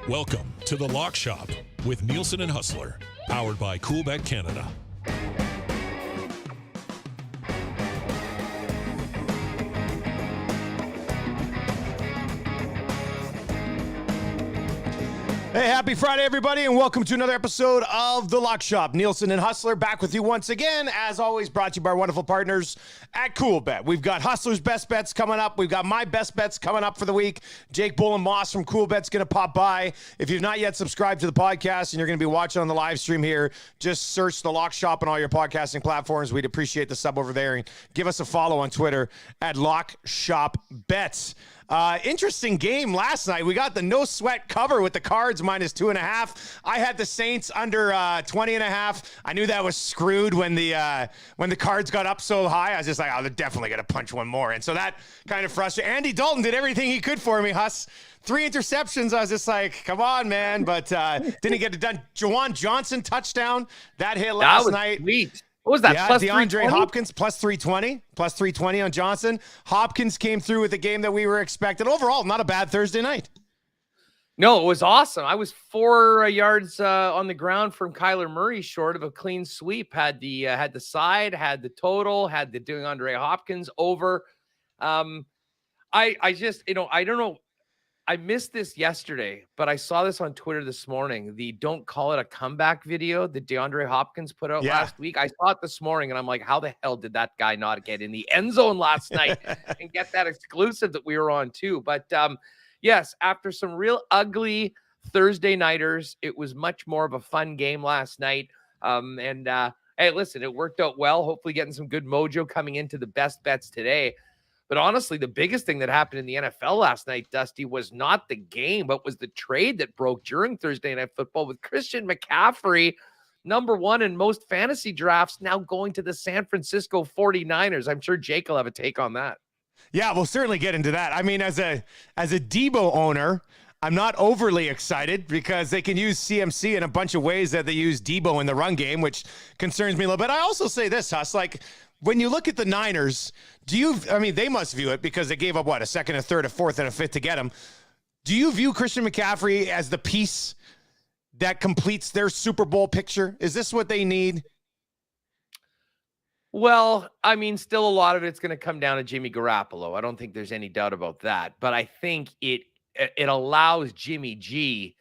Welcome to the Lock Shop with Nielsen and Hustler, powered by Coolbet Canada. Hey, happy Friday, everybody, and welcome to another episode of The Lock Shop. Nielsen and Hustler back with you once again. As always, brought to you by our wonderful partners at Coolbet. We've got Hustler's Best Bets coming up. We've got my best bets coming up for the week. Jake Bullen-Moss from Coolbet's going to pop by. If you've not yet subscribed to the podcast and you're going to be watching on the live stream here, just search The Lock Shop on all your podcasting platforms. We'd appreciate the sub over there. And give us a follow on Twitter at Lock Shop Bets. Interesting game last night. We got the no sweat cover with the Cards minus 2.5. I had the Saints under 20.5. I knew that was screwed when the Cards got up so high. I was just like, oh, they're definitely going to punch one more. And so that kind of frustrated. Andy Dalton did everything he could for me, Huss. 3 interceptions. I was just like, come on, man. But didn't get it done. Juwan Johnson touchdown. That hit last night. Sweet. What was that? Yeah, plus DeAndre Hopkins plus 320 on Johnson. Hopkins came through with the game that we were expecting. Overall, not a bad Thursday night. No, it was awesome. I was 4 yards on the ground from Kyler Murray, short of a clean sweep. Had the side, had the total, had the DeAndre Hopkins over. I just, I don't know. I missed this yesterday, but I saw this on Twitter this morning. The "Don't Call It a Comeback" video that DeAndre Hopkins put out last week. I saw it this morning, and I'm like, how the hell did that guy not get in the end zone last night and get that exclusive that we were on too? But yes, after some real ugly Thursday nighters, it was much more of a fun game last night. Hey, listen, it worked out well. Hopefully getting some good mojo coming into the best bets today. But honestly, the biggest thing that happened in the NFL last night, Dusty, was not the game, but was the trade that broke during Thursday Night Football with Christian McCaffrey, number 1 in most fantasy drafts, now going to the San Francisco 49ers. I'm sure Jake will have a take on that. Yeah, we'll certainly get into that. I mean, as a Debo owner, I'm not overly excited because they can use CMC in a bunch of ways that they use Debo in the run game, which concerns me a little bit. I also say this, Huss, when you look at the Niners, they must view it because they gave up, a second, a third, a fourth, and a fifth to get him. Do you view Christian McCaffrey as the piece that completes their Super Bowl picture? Is this what they need? Well, I mean, still a lot of it's going to come down to Jimmy Garoppolo. I don't think there's any doubt about that. But I think it allows Jimmy G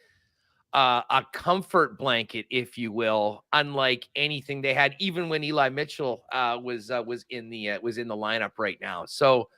a comfort blanket, if you will, unlike anything they had, even when Eli Mitchell was in the lineup right now. So,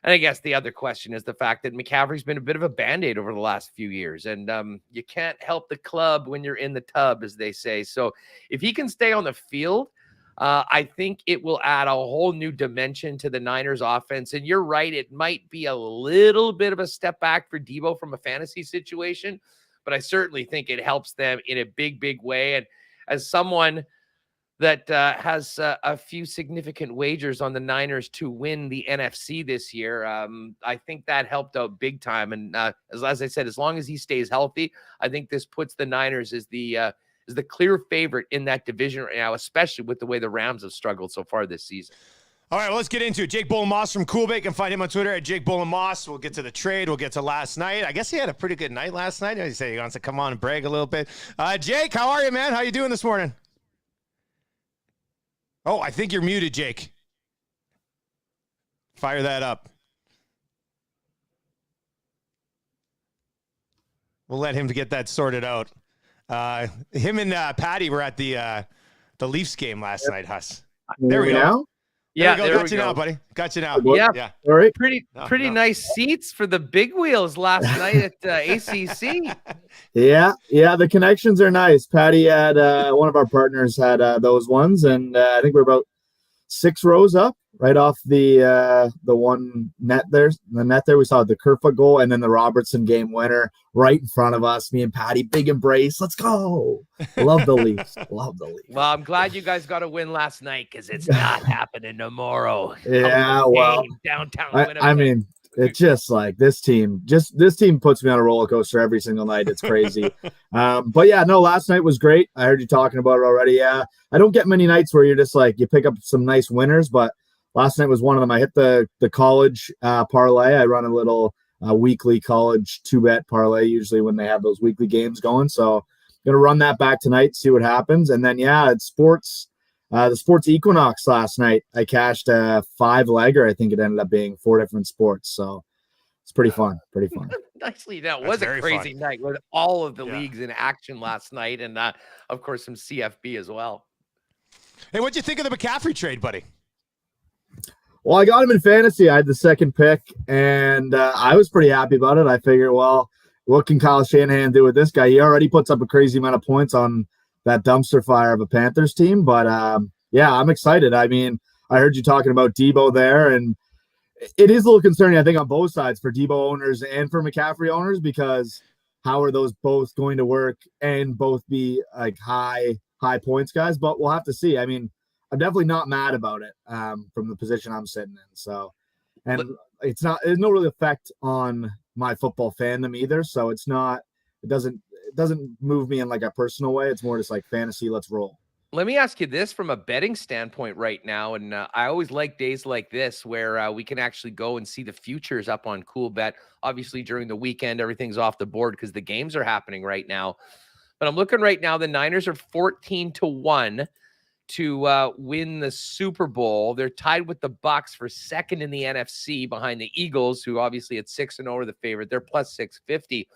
and I guess the other question is the fact that McCaffrey's been a bit of a Band-Aid over the last few years, and you can't help the club when you're in the tub, as they say. So, if he can stay on the field, I think it will add a whole new dimension to the Niners offense. And you're right, it might be a little bit of a step back for Debo from a fantasy situation, but I certainly think it helps them in a big, big way. And as someone that has a few significant wagers on the Niners to win the NFC this year, I think that helped out big time. And as I said, as long as he stays healthy, I think this puts the Niners as the clear favorite in that division right now, especially with the way the Rams have struggled so far this season. All right, well, let's get into it. Jake Bullen-Moss from Coolbet. You can find him on Twitter at Jake Bullen-Moss. We'll get to the trade. We'll get to last night. I guess he had a pretty good night last night. He said he wants to come on and brag a little bit. Jake, how are you, man? How you doing this morning? Oh, I think you're muted, Jake. Fire that up. We'll let him get that sorted out. Him and Patty were at the Leafs game last night, Huss. There we go. Now? Yeah, there we go. Got you now, buddy. Got you now. Yeah. All right. Pretty nice seats for the big wheels last night at ACC. Yeah. The connections are nice. Patty had one of our partners had those ones, and I think we're about 6 rows up, right off the one net there. The net there, we saw the Kerfoot goal, and then the Robertson game winner right in front of us. Me and Patty, big embrace. Let's go. Love the Leafs. Love the Leafs. Well, I'm glad you guys got a win last night because it's not happening tomorrow. Yeah, well, downtown. I mean, it's just like this team puts me on a roller coaster every single night. It's crazy. But yeah, no, last night was great. I heard you talking about it already. Yeah, I don't get many nights where you're just like, you pick up some nice winners, but last night was one of them. I hit the college parlay. I run a little weekly college 2-bet parlay usually when they have those weekly games going. So going to run that back tonight, see what happens. And then, yeah, it's sports. The sports equinox last night, I cashed a 5-legger. I think it ended up being 4 different sports. So it's pretty fun. Pretty fun. Nicely done. It That's was a very crazy fun. night with all of the leagues in action last night. And of course, some CFB as well. Hey, what'd you think of the McCaffrey trade, buddy? Well, I got him in fantasy. I had the second pick, and I was pretty happy about it. I figured, well, what can Kyle Shanahan do with this guy? He already puts up a crazy amount of points on that dumpster fire of a Panthers team. But, yeah, I'm excited. I mean, I heard you talking about Debo there, and it is a little concerning, I think, on both sides for Debo owners and for McCaffrey owners, because how are those both going to work and both be like high points guys? But we'll have to see. I mean, I'm definitely not mad about it from the position I'm sitting in. So, and there's no really effect on my football fandom either. So it doesn't move me in like a personal way. It's more just like fantasy. Let's roll. Let me ask you this from a betting standpoint right now. And I always like days like this where we can actually go and see the futures up on CoolBet. Obviously, during the weekend, everything's off the board because the games are happening right now. But I'm looking right now, the Niners are 14-1 to win the Super Bowl. They're tied with the Bucs for second in the NFC behind the Eagles, who obviously at 6-0 are the favorite. They're plus 650.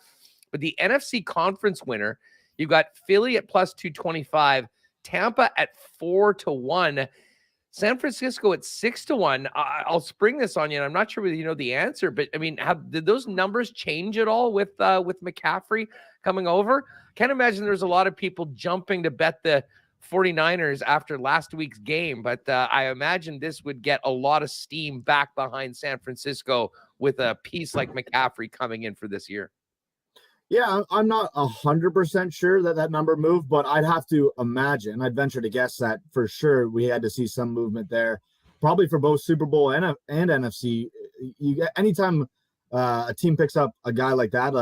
But the NFC conference winner, you've got Philly at plus 225, Tampa at 4-1, San Francisco at 6-1. I'll spring this on you, and I'm not sure whether you know the answer, but I mean, did those numbers change at all with McCaffrey coming over? Can't imagine there's a lot of people jumping to bet the 49ers after last week's game, but I imagine this would get a lot of steam back behind San Francisco with a piece like McCaffrey coming in for this year. Yeah, I'm not 100% sure that number moved, but I'd have to imagine, I'd venture to guess that for sure we had to see some movement there, probably for both Super Bowl and NFC. You get anytime a team picks up a guy like that,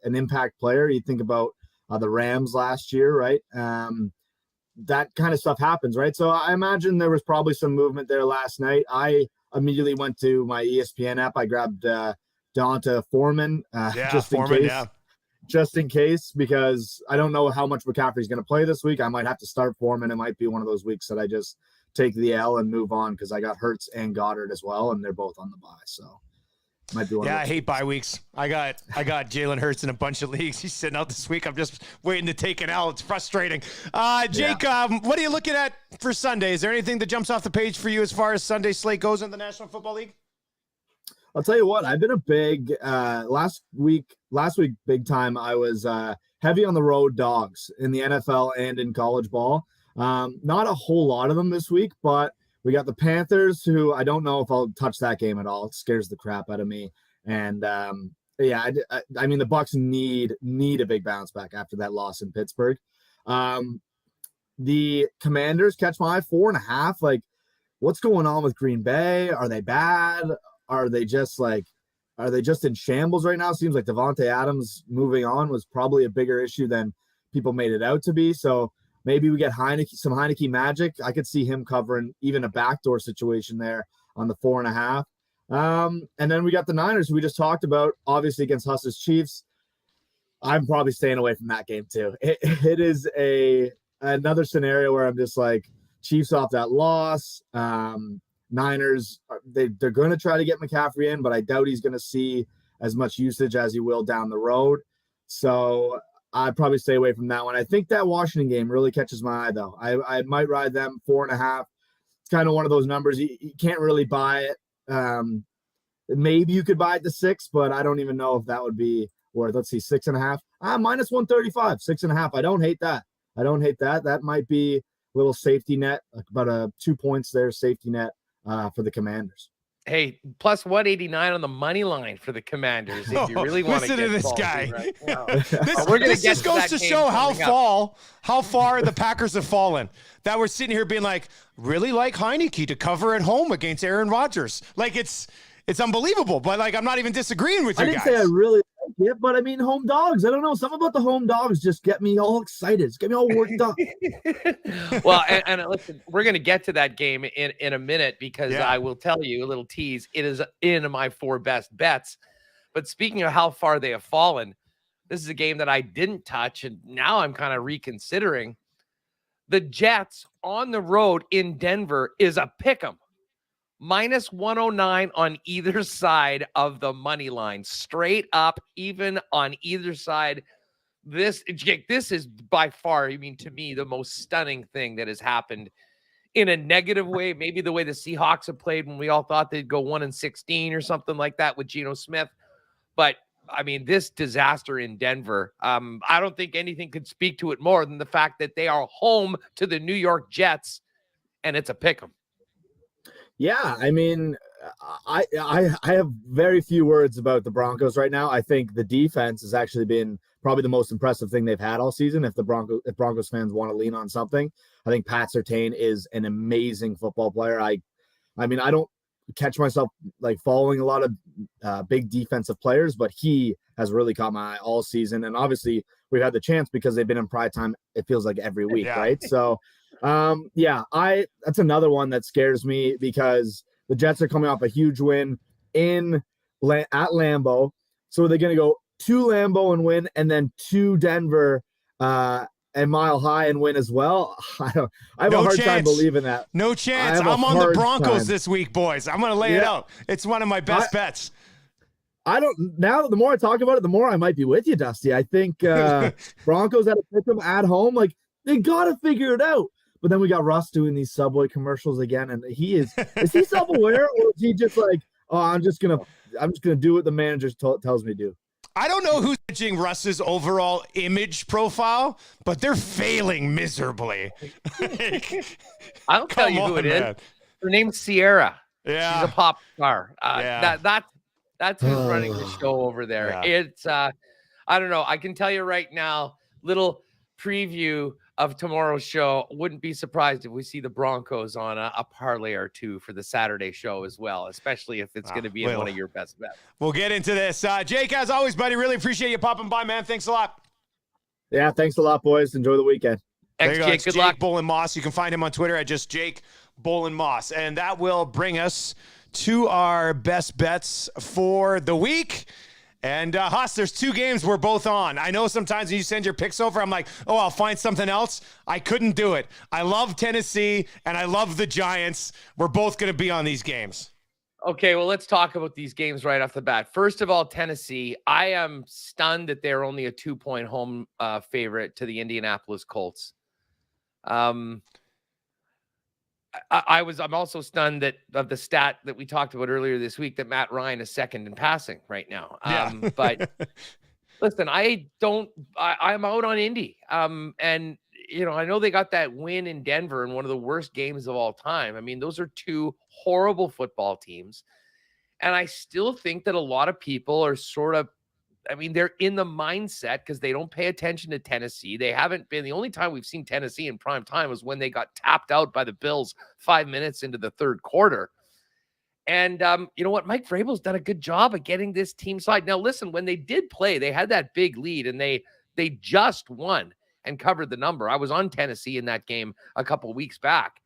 an impact player. You think about the Rams last year, right? That kind of stuff happens, right? So I imagine there was probably some movement there last night. I immediately went to my ESPN app. I grabbed Donta Foreman just in case, because I don't know how much McCaffrey's going to play this week. I might have to start Foreman. It might be one of those weeks that I just take the L and move on, because I got Hurts and Goddard as well, and they're both on the bye. So might be one. Yeah, I hate bye weeks. I got Jalen Hurts in a bunch of leagues. He's sitting out this week. I'm just waiting to take an L. It's frustrating. Jake, what are you looking at for Sunday? Is there anything that jumps off the page for you as far as Sunday slate goes in the National Football League? I'll tell you what, I've been a big last week big time. I was heavy on the road dogs in the NFL and in college ball. Not a whole lot of them this week, but we got the Panthers, who I don't know if I'll touch that game at all. It scares the crap out of me. And yeah, I mean, the Bucs need a big bounce back after that loss in Pittsburgh. The Commanders catch my eye, 4.5. Like, what's going on with Green Bay? Are they bad? Are they just in shambles right now? Seems like Devontae Adams moving on was probably a bigger issue than people made it out to be. So maybe we get some Heineke magic. I could see him covering even a backdoor situation there on the 4.5. And then we got the Niners, who we just talked about, obviously against Hustlers Chiefs. I'm probably staying away from that game too. It is another scenario where I'm just like, Chiefs off that loss. Niners, they're going to try to get McCaffrey in, but I doubt he's going to see as much usage as he will down the road. So I'd probably stay away from that one. I think that Washington game really catches my eye, though. I might ride them 4.5. It's kind of one of those numbers. You can't really buy it. Maybe you could buy it to 6, but I don't even know if that would be worth, let's see, 6.5. Minus 135, 6.5. I don't hate that. That might be a little safety net, like about a 2 points there, safety net for the Commanders. Hey, plus 189 on the money line for the Commanders. If you really want to listen get to this salty, guy. Right? Wow. This just goes to show how far the Packers have fallen. That we're sitting here being like, really like Heineke to cover at home against Aaron Rodgers. Like it's unbelievable. But like, I'm not even disagreeing with you guys. I didn't say I really like it, but I mean, home dogs. I don't know. Something about the home dogs just get me all excited. It's get me all worked up. Well, and listen, we're going to get to that game in a minute, because I will tell you a little tease. It is in my 4 best bets. But speaking of how far they have fallen, this is a game that I didn't touch, and now I'm kind of reconsidering. The Jets on the road in Denver is a pick 'em. Minus 109 on either side of the money line. Straight up, even on either side. This is by far, to me, the most stunning thing that has happened in a negative way. Maybe the way the Seahawks have played when we all thought they'd go 1-16 or something like that with Geno Smith. But this disaster in Denver, I don't think anything could speak to it more than the fact that they are home to the New York Jets, and it's a pick 'em. Yeah, I have very few words about the Broncos right now. I think the defense has actually been probably the most impressive thing they've had all season. If Broncos fans want to lean on something, I think Pat Surtain is an amazing football player. I don't catch myself like following a lot of big defensive players, but he has really caught my eye all season. And obviously we've had the chance because they've been in prime time. It feels like every week, right? So that's another one that scares me because the Jets are coming off a huge win at Lambeau. So are they going to go to Lambeau and win, and then to Denver and Mile High and win as well? I have a hard time believing that. No chance. I'm on the Broncos this week, boys. I'm going to lay it out. It's one of my best bets. Now the more I talk about it, the more I might be with you, Dusty. I think Broncos had to pick them at home. Like, they got to figure it out. But then we got Russ doing these Subway commercials again, and is he self-aware, or is he just like, oh, I'm just gonna do what the manager tells me to do? I don't know who's judging Russ's overall image profile, but they're failing miserably. I'll tell you who it is. Her name's Sierra. Yeah, she's a pop star. That's who's running the show over there. Yeah. It's I don't know. I can tell you right now, little preview of tomorrow's show. Wouldn't be surprised if we see the Broncos on a parlay or two for the Saturday show as well, especially if it's going to be in one of your best bets. We'll get into this. Jake, as always, buddy, really appreciate you popping by, man. Thanks a lot. Yeah, thanks a lot, boys. Enjoy the weekend. Thanks, Jake. Good luck. Bolin Moss. You can find him on Twitter at just Jake Bolin Moss. And that will bring us to our best bets for the week. And Huss, there's two games we're both on. I know sometimes when you send your picks over, I'm like, oh, I'll find something else. I couldn't do it. I love Tennessee, and I love the Giants. We're both going to be on these games. Okay, well, let's talk about these games right off the bat. First of all, Tennessee, I am stunned that they're only a 2-point home favorite to the Indianapolis Colts. I'm also stunned of the stat that we talked about earlier this week that Matt Ryan is second in passing right now. But listen, I'm out on Indy. And I know they got that win in Denver in one of the worst games of all time. Those are two horrible football teams. And I still think that a lot of people are sort of, they're in the mindset because they don't pay attention to Tennessee. They haven't been. The only time we've seen Tennessee in prime time was when they got tapped out by the Bills 5 minutes into the third quarter. And you know what? Mike Vrabel's done a good job of getting this team side. Now, listen, when they did play, they had that big lead, and they just won and covered the number. I was on Tennessee in that game a couple of weeks back.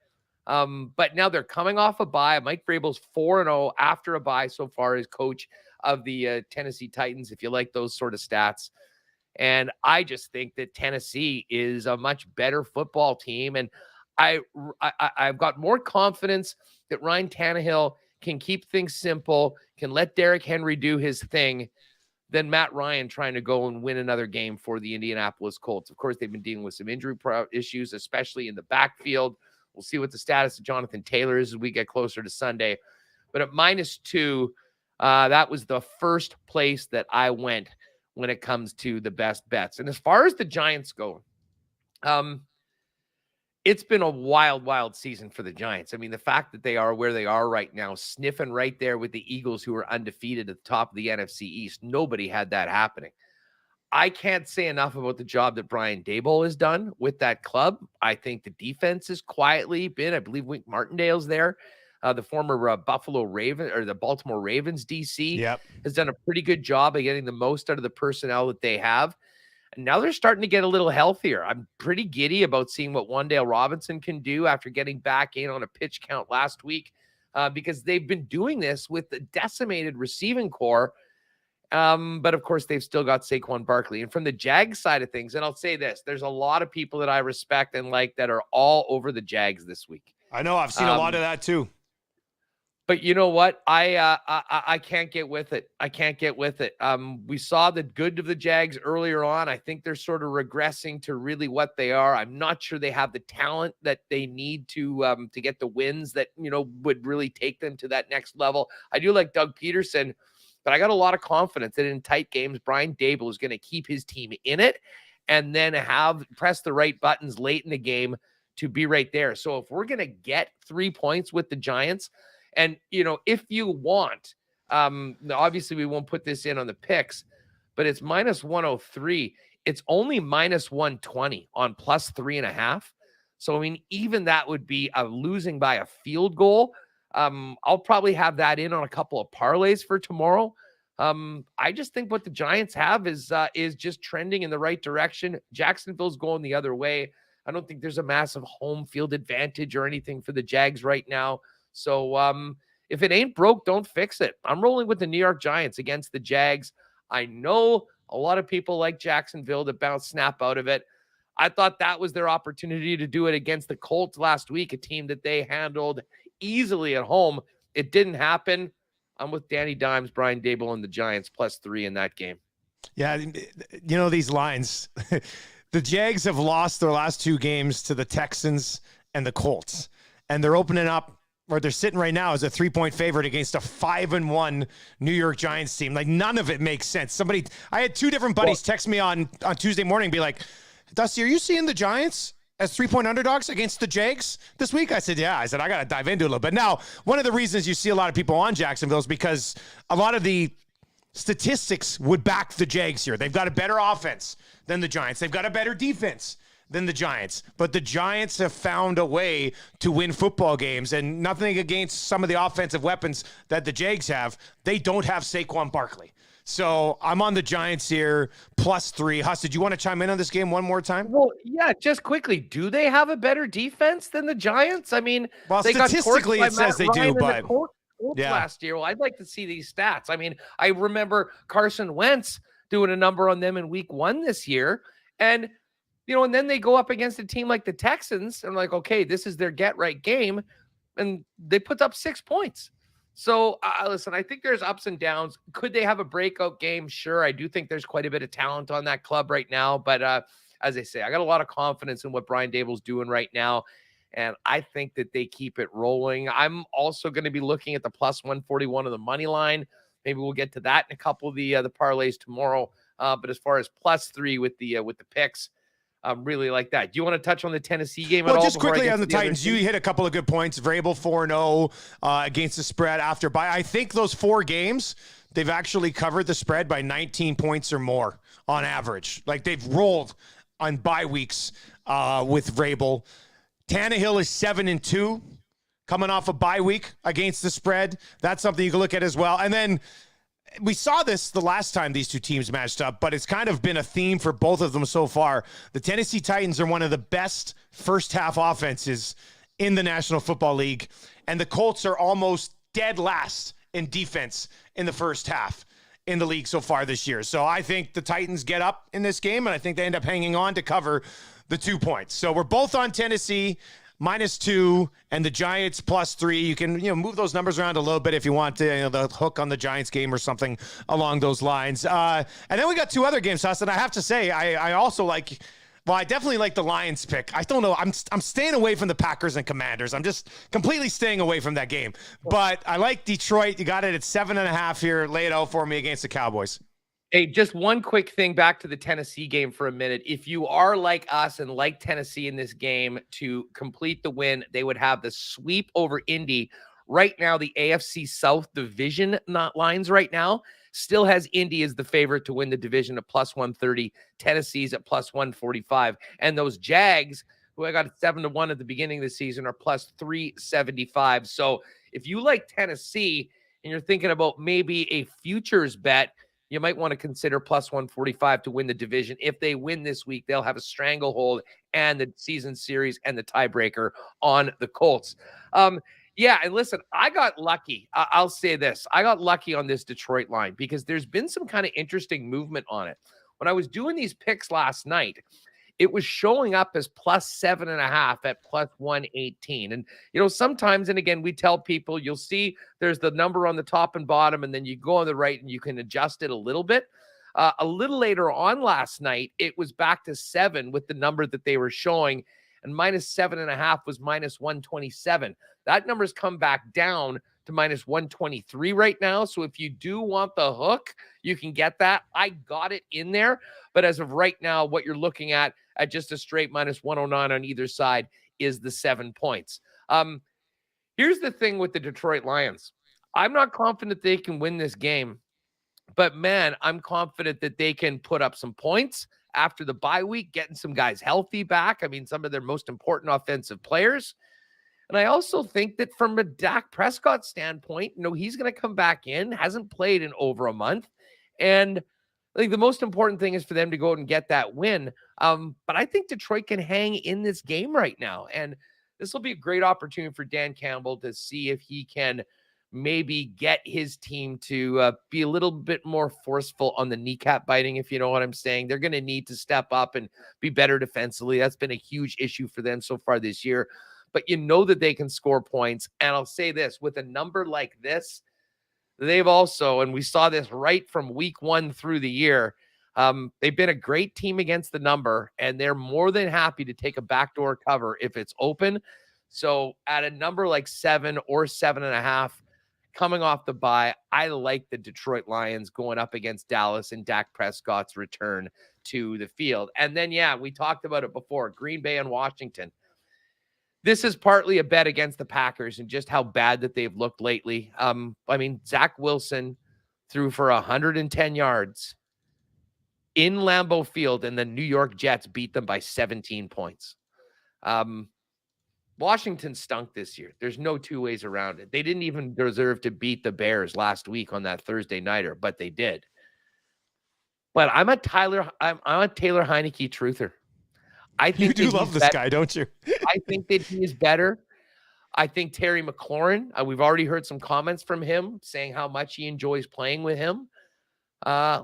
But now they're coming off a bye. Mike Vrabel's 4-0 after a bye so far as coach of the Tennessee Titans, if you like those sort of stats. And I just think that Tennessee is a much better football team. And I've got more confidence that Ryan Tannehill can keep things simple, can let Derrick Henry do his thing, than Matt Ryan trying to go and win another game for the Indianapolis Colts. Of course, they've been dealing with some injury issues, especially in the backfield. We'll see what the status of Jonathan Taylor is as we get closer to Sunday. But at -2, that was the first place that I went when it comes to the best bets. And as far as the Giants go, it's been a wild, wild season for the Giants. The fact that they are where they are right now, sniffing right there with the Eagles, who are undefeated at the top of the NFC East. Nobody had that happening. I can't say enough about the job that Brian Daboll has done with that club. I think the defense has quietly been, I believe Wink Martindale's there. The former Baltimore Ravens DC has done a pretty good job of getting the most out of the personnel that they have. And now they're starting to get a little healthier. I'm pretty giddy about seeing what Wan'Dale Robinson can do after getting back in on a pitch count last week, because they've been doing this with the decimated receiving core. But of course, they've still got Saquon Barkley. And from the Jags side of things, and I'll say this, there's a lot of people that I respect and like that are all over the Jags this week. I know. I've seen a lot of that too. But you know what? I can't get with it. I can't get with it. We saw the good of the Jags earlier on. I think they're sort of regressing to really what they are. I'm not sure they have the talent that they need to get the wins that, would really take them to that next level. I do like Doug Peterson, but I got a lot of confidence that in tight games, Brian Daboll is going to keep his team in it and then press the right buttons late in the game to be right there. So if we're going to get 3 points with the Giants, and, if you want, obviously we won't put this in on the picks, but it's minus 103. It's only minus 120 on plus 3.5. So, I mean, even that would be a losing by a field goal. I'll probably have that in on a couple of parlays for tomorrow. I just think what the Giants have is just trending in the right direction. Jacksonville's going the other way. I don't think there's a massive home field advantage or anything for the Jags right now. So if it ain't broke, don't fix it. I'm rolling with the New York Giants against the Jags. I know a lot of people like Jacksonville to snap out of it. I thought that was their opportunity to do it against the Colts last week, a team that they handled easily at home. It didn't happen. I'm with Danny Dimes, Brian Daboll, and the Giants +3 in that game. Yeah, these lines. The Jags have lost their last 2 games to the Texans and the Colts, and they're opening up, or they're sitting right now as a 3-point favorite against a 5-1 New York Giants team. Like, none of it makes sense. I had 2 different buddies text me on Tuesday morning, be like, Dusty, are you seeing the Giants as 3-point underdogs against the Jags this week? I said, yeah. I said, I got to dive into it a little bit. Now, one of the reasons you see a lot of people on Jacksonville is because a lot of the statistics would back the Jags here. They've got a better offense than the Giants. They've got a better defense than the Giants. But the Giants have found a way to win football games, and nothing against some of the offensive weapons that the Jags have. They don't have Saquon Barkley. So I'm on the Giants here, +3. Huss, did you want to chime in on this game one more time? Well, yeah, just quickly. Do they have a better defense than the Giants? I mean, well, they statistically it says they do, but last year. Well, I'd like to see these stats. I mean, I remember Carson Wentz doing a number on them in week 1 this year. And, and then they go up against a team like the Texans and like, okay, this is their get right game. And they put up 6 points. So listen, I think there's ups and downs. Could they have a breakout game? Sure. I do think there's quite a bit of talent on that club right now. But as I say, I got a lot of confidence in what Brian Daboll's doing right now. And I think that they keep it rolling. I'm also going to be looking at the +141 of the money line. Maybe we'll get to that in a couple of the parlays tomorrow. But as far as +3 with the picks, really like that. Do you want to touch on the Tennessee game at all? Well, just quickly on the Titans, you hit a couple of good points. Vrabel 4-0 against the spread after bye. I think those 4 games, they've actually covered the spread by 19 points or more on average. Like, they've rolled on bye weeks with Vrabel. Tannehill is 7-2 coming off a bye week against the spread. That's something you can look at as well. And then we saw this the last time these 2 teams matched up, but it's kind of been a theme for both of them so far. The Tennessee Titans are one of the best first-half offenses in the National Football League, and the Colts are almost dead last in defense in the first half in the league so far this year. So I think the Titans get up in this game, and I think they end up hanging on to cover the 2 points. So we're both on Tennessee -2 and the Giants +3. You can, move those numbers around a little bit if you want to, the hook on the Giants game or something along those lines. And then we got 2 other games, Huss, and I have to say, I also like, well, I definitely like the Lions pick. I don't know. I'm staying away from the Packers and Commanders. I'm just completely staying away from that game. But I like Detroit. You got it at 7.5 here. Lay it out for me against the Cowboys. Hey, just one quick thing back to the Tennessee game for a minute. If you are like us and like Tennessee in this game to complete the win, they would have the sweep over Indy. Right now, the AFC South division lines right now still has Indy as the favorite to win the division at +130. Tennessee's at +145. And those Jags, who I got 7-1 at the beginning of the season, are +375. So if you like Tennessee and you're thinking about maybe a futures bet, you might want to consider +145 to win the division. If they win this week, they'll have a stranglehold and the season series and the tiebreaker on the Colts. Yeah, and listen, I got lucky. I'll say this. I got lucky on this Detroit line because there's been some kind of interesting movement on it. When I was doing these picks last night, it was showing up as +7.5 at +118. And, sometimes, and again, we tell people, you'll see there's the number on the top and bottom, and then you go on the right and you can adjust it a little bit. A little later on last night, it was back to 7 with the number that they were showing, and -7.5 was -127. That number's come back down to -123 right now. So if you do want the hook, you can get that. I got it in there. But as of right now, what you're looking at just a straight -109 on either side is the 7 points. Here's the thing with the Detroit Lions. I'm not confident they can win this game, but man, I'm confident that they can put up some points after the bye week, getting some guys healthy back. I mean, some of their most important offensive players. And I also think that from a Dak Prescott standpoint, he's going to come back in, hasn't played in over a month. And I think the most important thing is for them to go out and get that win. But I think Detroit can hang in this game right now. And this will be a great opportunity for Dan Campbell to see if he can maybe get his team to be a little bit more forceful on the kneecap biting, if you know what I'm saying. They're going to need to step up and be better defensively. That's been a huge issue for them so far this year. But that they can score points. And I'll say this, with a number like this, they've also, and we saw this right from week 1 through the year, they've been a great team against the number, and they're more than happy to take a backdoor cover if it's open. So at a number like 7 or 7.5, coming off the bye, I like the Detroit Lions going up against Dallas and Dak Prescott's return to the field. And then, we talked about it before, Green Bay and Washington. This is partly a bet against the Packers and just how bad that they've looked lately. Zach Wilson threw for 110 yards in Lambeau Field, and the New York Jets beat them by 17 points. Washington stunk this year. There's no two ways around it. They didn't even deserve to beat the Bears last week on that Thursday nighter, but they did. But I'm a Taylor Heineke truther. I think you do love this guy, don't you? I think that he is better. I think Terry McLaurin, we've already heard some comments from him saying how much he enjoys playing with him.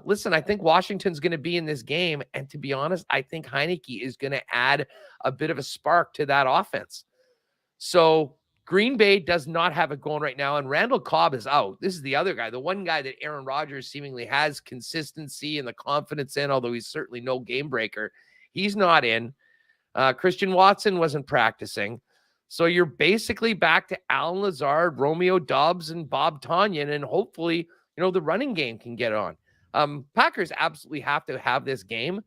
Listen, I think Washington's going to be in this game. And to be honest, I think Heineke is going to add a bit of a spark to that offense. So Green Bay does not have it going right now. And Randall Cobb is out. This is the other guy, the one guy that Aaron Rodgers seemingly has consistency and the confidence in, although he's certainly no game breaker. He's not in. Christian Watson wasn't practicing. So you're basically back to Alan Lazard, Romeo Doubs, and Bob Tonyan, and hopefully, the running game can get on. Packers absolutely have to have this game,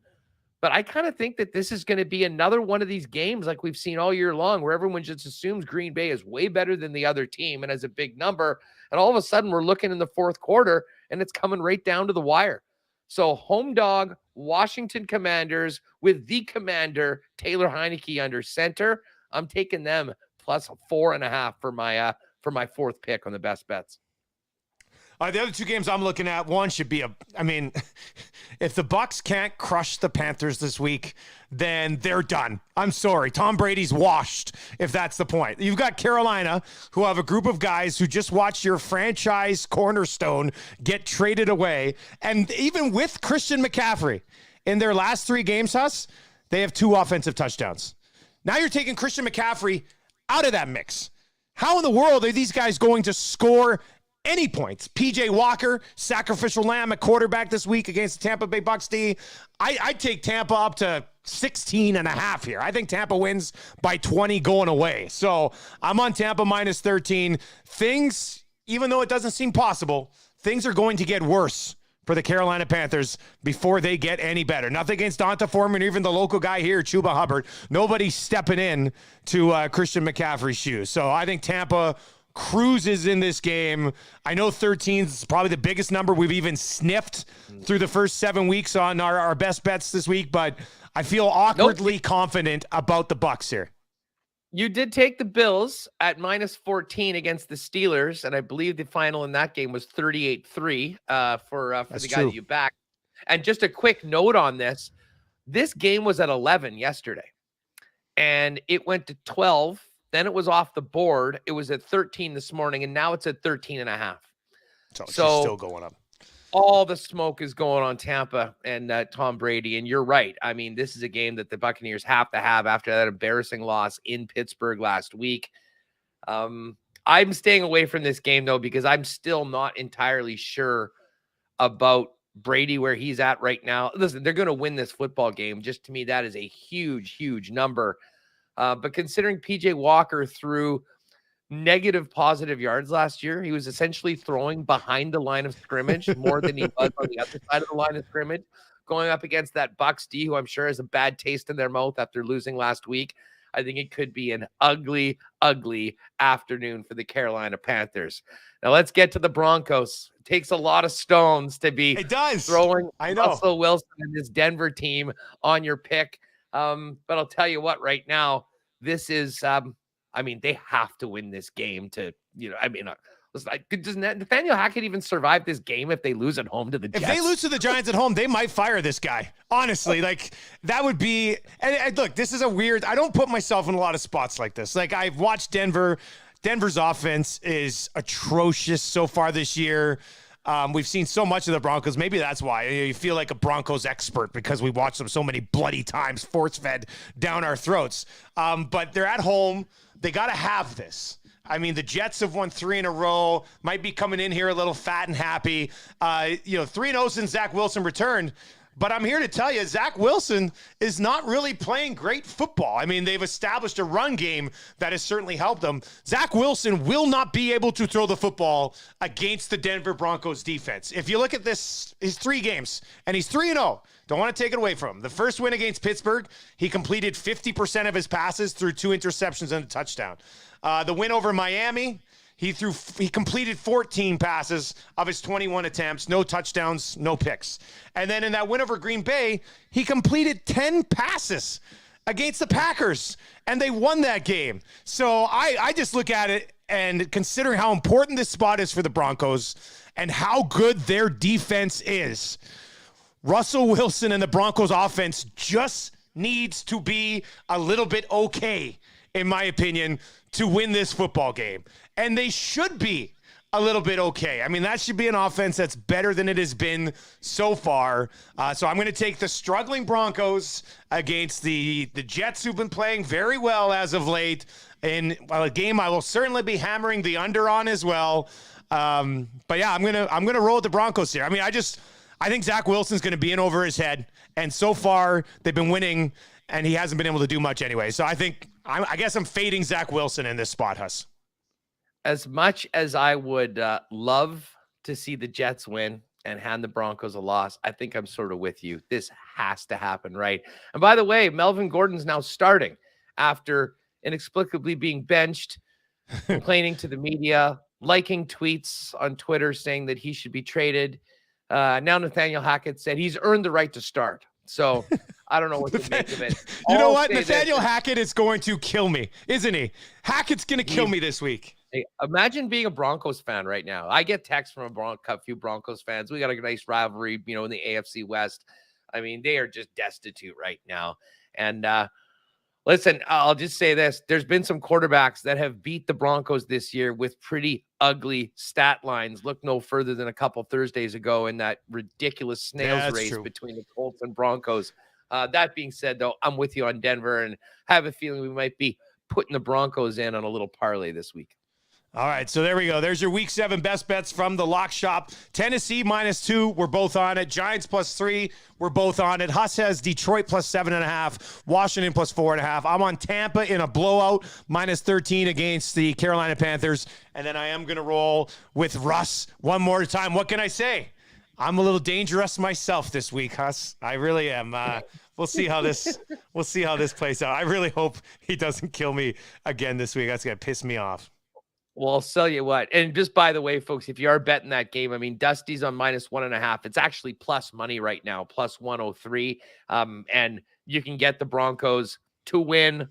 but I kind of think that this is going to be another one of these games like we've seen all year long where everyone just assumes Green Bay is way better than the other team and has a big number, and all of a sudden we're looking in the fourth quarter, and it's coming right down to the wire. So home dog, Washington Commanders with the commander, Taylor Heineke under center. I'm taking them plus 4.5 for my fourth pick on the best bets. The other two games I'm looking at, one should be if the Bucs can't crush the Panthers this week, then they're done. I'm sorry. Tom Brady's washed, if that's the point. You've got Carolina, who have a group of guys who just watched your franchise cornerstone get traded away. And even with Christian McCaffrey in their last 3 games, they have 2 offensive touchdowns. Now you're taking Christian McCaffrey out of that mix. How in the world are these guys going to score any points? PJ Walker, sacrificial lamb at quarterback this week against the Tampa Bay Bucs D. I'd take Tampa up to 16.5 here. I think Tampa wins by 20 going away. So I'm on Tampa minus 13. Things, even though it doesn't seem possible, things are going to get worse for the Carolina Panthers before they get any better. Nothing against Donta Foreman, or even the local guy here, Chuba Hubbard. Nobody's stepping in to Christian McCaffrey's shoes. So I think Tampa cruises in this game. I know 13 is probably the biggest number we've even sniffed through the first 7 weeks on our best bets this week, but I feel awkwardly confident about the Bucs here. You did take the Bills at minus 14 against the Steelers, and I believe the final in that game was 38-3 for the guy that you backed. And just a quick note on this game was at 11 yesterday, and it went to 12. Then it was off the board. It was at 13 this morning, and now it's at 13.5. So it's So- still going up. All the smoke is going on Tampa and Tom Brady. And you're right. I mean, this is a game that the Buccaneers have to have after that embarrassing loss in Pittsburgh last week. I'm staying away from this game, though, because I'm still not entirely sure about Brady, where he's at right now. Listen, they're going to win this football game. Just to me, that is a huge, huge number. But considering PJ Walker threw negative positive yards last year, he was essentially throwing behind the line of scrimmage more than he was on the other side of the line of scrimmage, going up against that Bucs D, who I'm sure has a bad taste in their mouth after losing last week. I think it could be an ugly, ugly afternoon for the Carolina Panthers. Now let's get to the Broncos. It takes a lot of stones to be It does. throwing I know. Russell Wilson and this Denver team on your pick. But I'll tell you what, right now, this is, they have to win this game to, listen, does Nathaniel Hackett even survive this game if they lose at home to the Jets? If they lose to the Giants at home, they might fire this guy. Honestly, that would be. And look, this is a weird. I don't put myself in a lot of spots like this. Like, I've watched Denver. Denver's offense is atrocious so far this year. We've seen so much of the Broncos. Maybe that's why you feel like a Broncos expert, because we watched them so many bloody times, force-fed down our throats. But they're at home. They got to have this. I mean, the Jets have won 3 in a row, might be coming in here a little fat and happy. 3-0 since Zach Wilson returned. But I'm here to tell you, Zach Wilson is not really playing great football. I mean, they've established a run game that has certainly helped them. Zach Wilson will not be able to throw the football against the Denver Broncos defense. If you look at this, his 3 games, and he's 3-0. Don't want to take it away from him. The first win against Pittsburgh, he completed 50% of his passes through 2 interceptions and a touchdown. The win over Miami, he completed 14 passes of his 21 attempts, no touchdowns, no picks. And then in that win over Green Bay, he completed 10 passes against the Packers, and they won that game. So I just look at it, and considering how important this spot is for the Broncos and how good their defense is, Russell Wilson and the Broncos offense just needs to be a little bit okay, in my opinion, to win this football game. And they should be a little bit okay. I mean, that should be an offense that's better than it has been so far. So I'm going to take the struggling Broncos against the Jets, who've been playing very well as of late. In a game I will certainly be hammering the under on as well. But yeah, I'm gonna roll with the Broncos here. I mean, I think Zach Wilson's going to be in over his head. And so far, they've been winning, and he hasn't been able to do much anyway. So I guess I'm fading Zach Wilson in this spot, Huss. As much as I would love to see the Jets win and hand the Broncos a loss, I think I'm sort of with you. This has to happen, right? And by the way, Melvin Gordon's now starting after inexplicably being benched, complaining to the media, liking tweets on Twitter saying that he should be traded. Now Nathaniel Hackett said he's earned the right to start. So I don't know what to make of it. You know what? Nathaniel Hackett is going to kill me, isn't he? Hackett's going to kill me this week. Hey, imagine being a Broncos fan right now. I get texts from a few Broncos fans. We got a nice rivalry, in the AFC West. I mean, they are just destitute right now. And listen, I'll just say this. There's been some quarterbacks that have beat the Broncos this year with pretty ugly stat lines. Look no further than a couple Thursdays ago in that ridiculous snail's race between the Colts and Broncos. That being said, though, I'm with you on Denver, and I have a feeling we might be putting the Broncos in on a little parlay this week. All right, so there we go. There's your Week 7 best bets from the Lock Shop. Tennessee -2, we're both on it. Giants +3, we're both on it. Huss has Detroit +7.5, Washington +4.5. I'm on Tampa in a blowout, -13 against the Carolina Panthers. And then I am going to roll with Russ one more time. What can I say? I'm a little dangerous myself this week, Huss. I really am. We'll see how this plays out. I really hope he doesn't kill me again this week. That's going to piss me off. Well, I'll tell you what. And just by the way, folks, if you are betting that game, I mean, Dusty's on -1.5. It's actually plus money right now, +103. And you can get the Broncos to win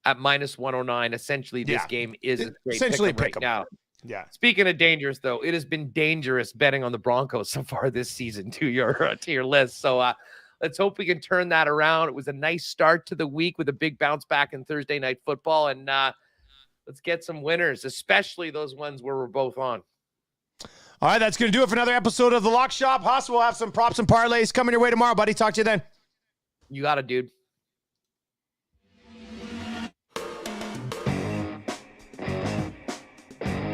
at -109. Essentially, this game is a great pick right now. Yeah. Speaking of dangerous, though, it has been dangerous betting on the Broncos so far this season to your list. So let's hope we can turn that around. It was a nice start to the week with a big bounce back in Thursday Night Football. And Let's get some winners, especially those ones where we're both on. All right, that's going to do it for another episode of The Lock Shop. Huss, we'll have some props and parlays coming your way tomorrow, buddy. Talk to you then. You got it, dude.